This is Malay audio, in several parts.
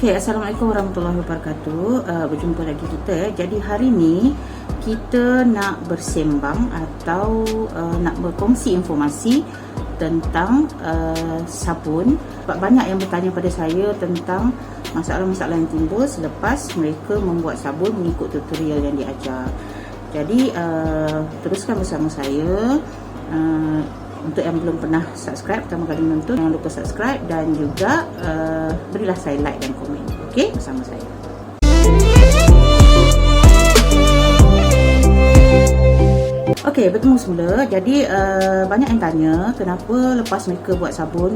Okey, Assalamualaikum warahmatullahi wabarakatuh. Berjumpa lagi kita. Jadi hari ni kita nak bersembang atau nak berkongsi informasi tentang sabun. Sebab banyak yang bertanya pada saya tentang masalah-masalah yang timbul selepas mereka membuat sabun mengikut tutorial yang diajar. Jadi teruskan bersama saya. Untuk yang belum pernah subscribe, pertama kali menonton, jangan lupa subscribe dan juga berilah saya like dan komen. Okey, bersama saya. Okey, bertemu semula. Jadi banyak yang tanya kenapa lepas mereka buat sabun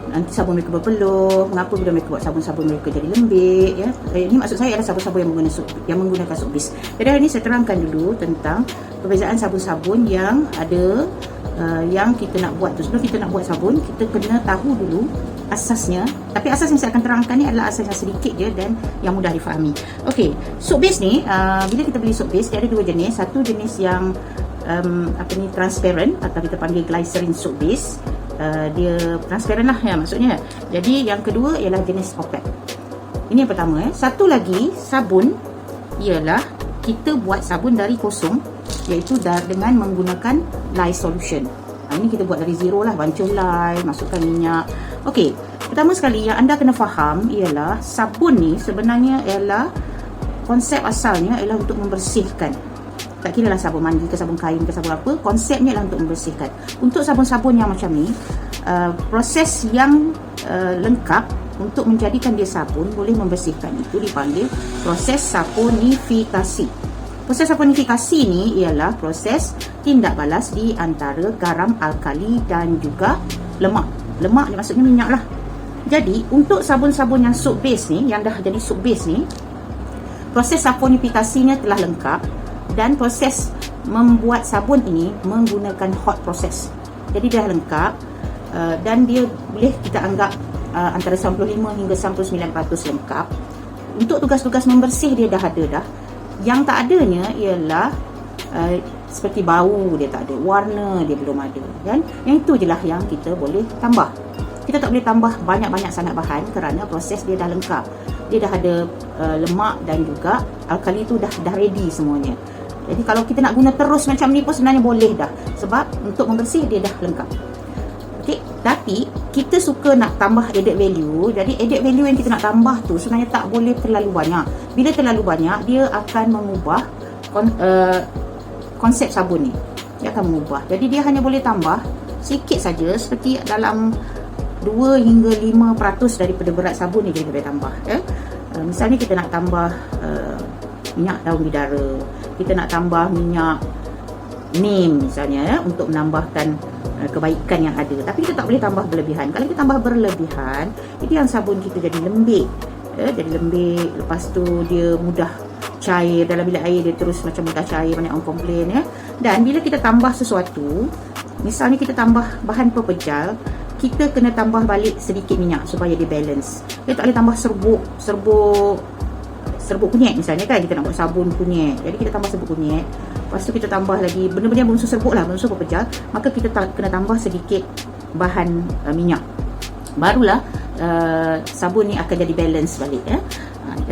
nanti sabun mereka berpeluh, mengapa bila mereka buat sabun-sabun mereka jadi lembik, ya. Ini maksud saya adalah sabun-sabun yang menggunakan soap base. Jadi hari ini saya terangkan dulu tentang perbezaan sabun-sabun yang ada yang kita nak buat tu. Sebelum kita nak buat sabun, kita kena tahu dulu asasnya. Tapi asas yang saya akan terangkan ni adalah asas yang sedikit je dan yang mudah difahami. Okey, soap base ni bila kita beli soap base, dia ada dua jenis. Satu jenis yang transparent atau kita panggil glycerin soap base. Dia transparent lah ya maksudnya. Jadi yang kedua ialah jenis opaque. Ini yang pertama. Satu lagi sabun ialah kita buat sabun dari kosong, iaitu dengan menggunakan lye solution. Ini kita buat dari zero lah, bancuh lye, masukkan minyak. Okey, pertama sekali yang anda kena faham ialah sabun ni sebenarnya ialah konsep asalnya ialah untuk membersihkan. Tak kira lah sabun mandi ke sabun kain ke sabun apa, konsepnya adalah untuk membersihkan. Untuk sabun-sabun yang macam ni, proses yang lengkap untuk menjadikan dia sabun boleh membersihkan, itu dipanggil proses saponifikasi. Proses saponifikasi ni ialah proses tindak balas di antara garam alkali dan juga lemak. Lemak ni maksudnya minyak lah. Jadi untuk sabun-sabun yang soap base ni, yang dah jadi soap base ni, proses saponifikasinya telah lengkap dan proses membuat sabun ini menggunakan hot process. Jadi dia lengkap dan dia boleh kita anggap antara 95 hingga 99% lengkap. Untuk tugas-tugas membersih dia dah ada dah. Yang tak adanya ialah seperti bau dia tak ada, warna dia belum ada, kan? Yang itu je lah yang kita boleh tambah. Kita tak boleh tambah banyak-banyak sangat bahan kerana proses dia dah lengkap. Dia dah ada lemak dan juga alkali tu dah ready semuanya. Jadi kalau kita nak guna terus macam ni pun sebenarnya boleh dah, sebab untuk membersih dia dah lengkap. Okey, tapi kita suka nak tambah added value. Jadi added value yang kita nak tambah tu sebenarnya tak boleh terlalu banyak. Bila terlalu banyak, dia akan mengubah konsep sabun ni. Dia akan mengubah. Jadi dia hanya boleh tambah sikit saja, seperti dalam 2 hingga 5% daripada berat sabun ni kita boleh tambah, ya. Misalnya kita nak tambah minyak daun bidara, kita nak tambah minyak neem misalnya, ya, untuk menambahkan kebaikan yang ada. Tapi kita tak boleh tambah berlebihan. Kalau kita tambah berlebihan, itu yang sabun kita jadi lembik, ya, jadi lembik. Lepas tu dia mudah cair dalam bilik air, dia terus macam mudah cair. Banyak orang komplain, ya. Dan bila kita tambah sesuatu, misalnya kita tambah bahan pepejal, kita kena tambah balik sedikit minyak supaya dia balance. Kita tak boleh tambah serbuk kunyit misalnya, kan, kita nak buat sabun kunyit. Jadi kita tambah serbuk kunyit, lepas tu kita tambah lagi benda-benda yang berunsur serbuk lah, berunsur pepejal, maka kita kena tambah sedikit bahan minyak. Barulah sabun ni akan jadi balance balik, ya.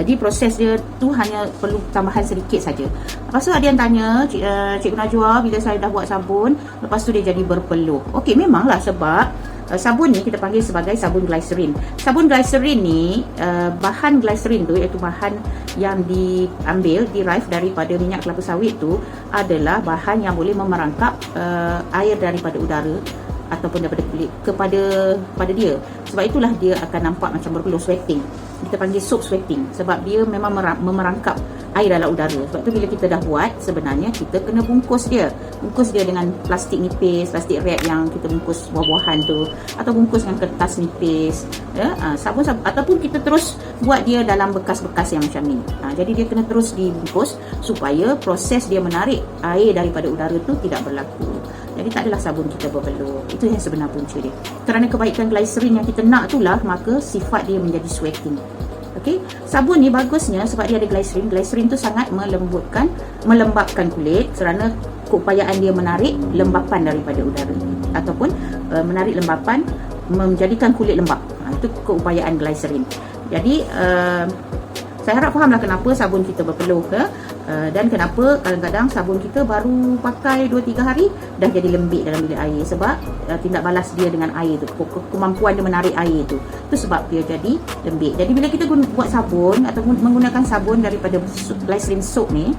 Jadi proses dia tu hanya perlu tambahan sedikit saja. Lepas tu ada yang tanya, Cikgu Najwa, bila saya dah buat sabun, lepas tu dia jadi berpeluh. Okey, memanglah sebab sabun ni kita panggil sebagai sabun glycerin. Sabun glycerin ni, bahan glycerin tu iaitu bahan yang diambil, derive daripada minyak kelapa sawit tu, adalah bahan yang boleh memerangkap air daripada udara ataupun daripada kulit pada dia. Sebab itulah dia akan nampak macam berpeluh, sweating. Kita panggil soap sweating sebab dia memang memerangkap air dalam udara. Sebab tu bila kita dah buat, sebenarnya kita kena bungkus dia dengan plastik nipis, plastik wrap yang kita bungkus buah-buahan tu, atau bungkus dengan kertas nipis, ya. Sabun ataupun kita terus buat dia dalam bekas-bekas yang macam ni. Jadi dia kena terus dibungkus supaya proses dia menarik air daripada udara tu tidak berlaku. Jadi tak adalah sabun kita berpeluh. Itu yang sebenar punca dia. Kerana kebaikan glycerin yang kita nak itulah, maka sifat dia menjadi sweating. Okey, sabun ni bagusnya sebab dia ada glycerin. Glycerin tu sangat melembabkan kulit kerana keupayaan dia menarik lembapan daripada udara ataupun menarik lembapan, menjadikan kulit lembap. Itu keupayaan glycerin. Jadi saya harap fahamlah kenapa sabun kita berpeluh dan kenapa kadang-kadang sabun kita baru pakai 2-3 hari dah jadi lembik dalam bilik air, sebab tindak balas dia dengan air tu, kemampuan dia menarik air tu sebab dia jadi lembik. Jadi bila kita buat sabun atau menggunakan sabun daripada glycerin soap ni,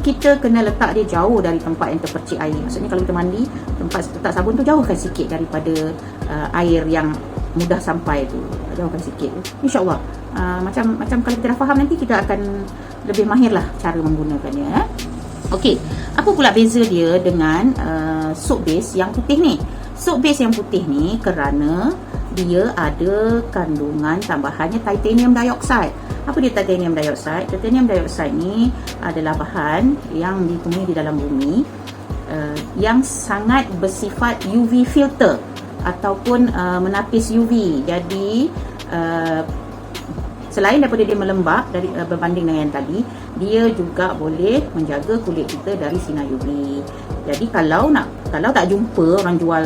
kita kena letak dia jauh dari tempat yang terpercik air. Maksudnya kalau kita mandi, tempat letak sabun tu jauhkan sikit daripada air yang mudah sampai tu, jauhkan sikit. InsyaAllah macam kalau kita dah faham, nanti kita akan lebih mahir lah cara menggunakannya. Okey, apa pula beza dia dengan soap base yang putih ni? Soap base yang putih ni kerana dia ada kandungan tambahannya titanium dioxide. Apa dia titanium dioxide? Titanium dioxide ni adalah bahan yang ditemui di dalam bumi yang sangat bersifat UV filter ataupun menapis UV. Jadi selain daripada dia melembab berbanding dengan yang tadi, dia juga boleh menjaga kulit kita dari sinar UV. Jadi kalau tak jumpa orang jual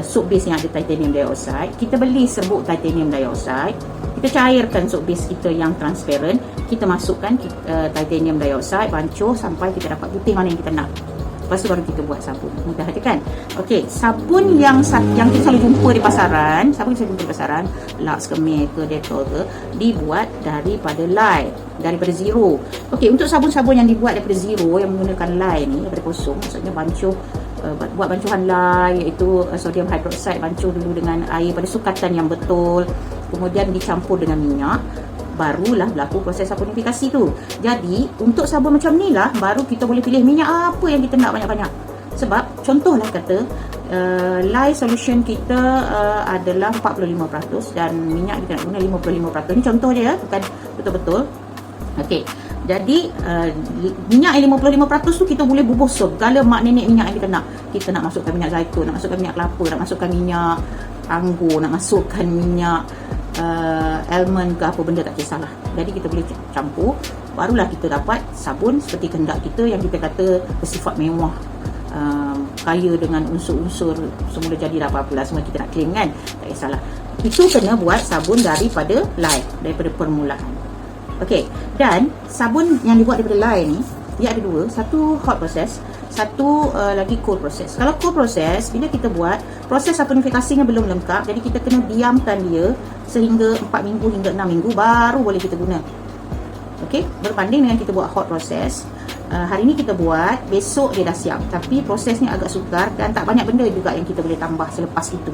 soap base yang ada titanium dioxide, kita beli serbuk titanium dioxide, kita cairkan soap base kita yang transparent, kita masukkan titanium dioxide, bancuh sampai kita dapat putih mana yang kita nak. Lepas tu baru kita buat sabun. Mudah aja kan? Okey, sabun yang kita selalu jumpa di pasaran, Lux ke May ke Dettol ke, dibuat daripada lye, daripada zero. Okey, untuk sabun-sabun yang dibuat daripada zero, yang menggunakan lye ni, daripada kosong, maksudnya bancuh, buat bancuhan lye, iaitu sodium hydroxide, bancuh dulu dengan air pada sukatan yang betul, kemudian dicampur dengan minyak, barulah berlaku proses saponifikasi tu. Jadi untuk sabun macam ni lah baru kita boleh pilih minyak apa yang kita nak banyak-banyak. Sebab contohlah kata lye solution kita adalah 45% dan minyak kita nak guna 55%. Ni contoh dia, bukan betul-betul. Okey. Jadi minyak yang 55% tu kita boleh bubuh segala mak nenek minyak yang kita nak. Kita nak masukkan minyak zaitun, nak masukkan minyak kelapa, nak masukkan minyak anggur, nak masukkan minyak almond ke apa benda, tak kisahlah. Jadi kita boleh campur, barulah kita dapat sabun seperti kehendak kita yang kita kata bersifat mewah, kaya dengan unsur-unsur semula jadi dah apa-apalah, semua kita nak claim kan, tak kisahlah. Itu kena buat sabun daripada lye, daripada permulaan. Okey, dan sabun yang dibuat daripada lye ni dia ada dua, satu hot process, satu lagi cold process. Kalau cold process, bila kita buat, proses saponifikasinya belum lengkap, jadi kita kena diamkan dia sehingga 4 minggu hingga 6 minggu baru boleh kita guna. Okey, berbanding dengan kita buat hot process, hari ni kita buat, besok dia dah siap, tapi prosesnya agak sukar dan tak banyak benda juga yang kita boleh tambah selepas itu.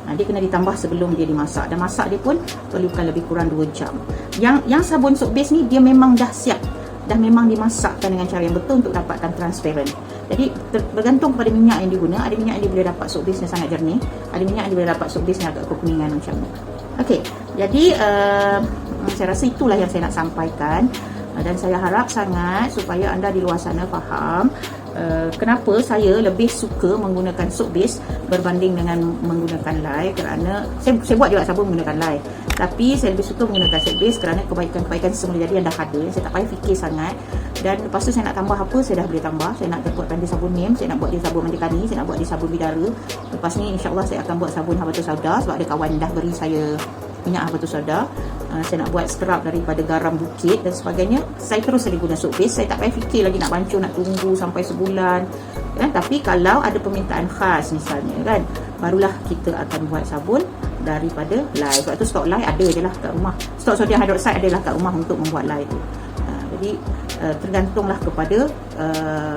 Dia kena ditambah sebelum dia dimasak, dan masak dia pun perlukan lebih kurang 2 jam. Yang sabun soap base ni dia memang dah siap, dah memang dimasakkan dengan cara yang betul untuk dapatkan transparent. Jadi bergantung kepada minyak yang diguna. Ada minyak yang dia boleh dapat soap base yang sangat jernih, ada minyak yang dia boleh dapat soap base yang agak kekuningan macam ni. Okey, jadi saya rasa itulah yang saya nak sampaikan, dan saya harap sangat supaya anda di luar sana faham kenapa saya lebih suka menggunakan soap base berbanding dengan menggunakan lye. Kerana saya buat juga sabun menggunakan lye, tapi saya lebih suka menggunakan soap base kerana kebaikan-kebaikan semula jadi yang dah ada, saya tak payah fikir sangat. Dan lepas tu saya nak tambah apa, saya dah boleh tambah. Saya nak buatkan dia sabun neem, saya nak buat dia sabun mandi kani, saya nak buat dia sabun bidara. Lepas ni insyaAllah saya akan buat sabun habatus sauda, sebab ada kawan dah beri saya minyak habatus sauda. Saya nak buat scrub daripada garam bukit dan sebagainya. Saya terus saja guna soap base, saya tak payah fikir lagi nak bancuh, nak tunggu sampai sebulan kan. Tapi kalau ada permintaan khas misalnya kan, barulah kita akan buat sabun daripada lye. Sebab tu stok lye ada je lah kat rumah, stok sodium hydroxide adalah kat rumah untuk membuat lye tu. Jadi tergantunglah kepada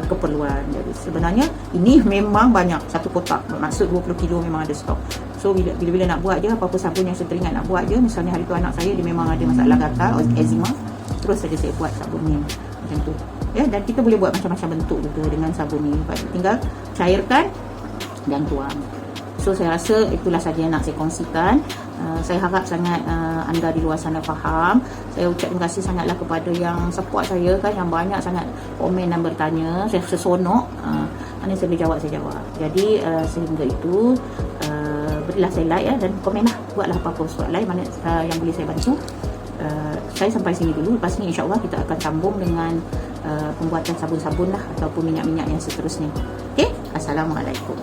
keperluan. Jadi sebenarnya ini memang banyak, satu kotak bermaksud 20 kilo memang ada stok. So bila nak buat je, apa-apa sabun yang saya teringat nak buat je. Misalnya hari tu anak saya dia memang ada masalah gatal, eczema, terus saja saya buat sabun ni macam tu ya. Dan kita boleh buat macam-macam bentuk juga dengan sabun ni, tinggal cairkan dan tuang. So saya rasa itulah saja yang nak saya kongsikan. Saya harap sangat anda di luar sana faham. Saya ucap terima kasih sangatlah kepada yang support saya kan, yang banyak sangat komen dan bertanya. Saya seronok, mana saya boleh jawab, saya jawab. Jadi sehingga itu berilah saya like ya, dan komenlah, buatlah apa-apa soalan mana yang boleh saya bantu. Saya sampai sini dulu. Lepas ni insyaAllah kita akan sambung dengan pembuatan sabun-sabun lah, ataupun minyak-minyak yang seterusnya. Okay, Assalamualaikum.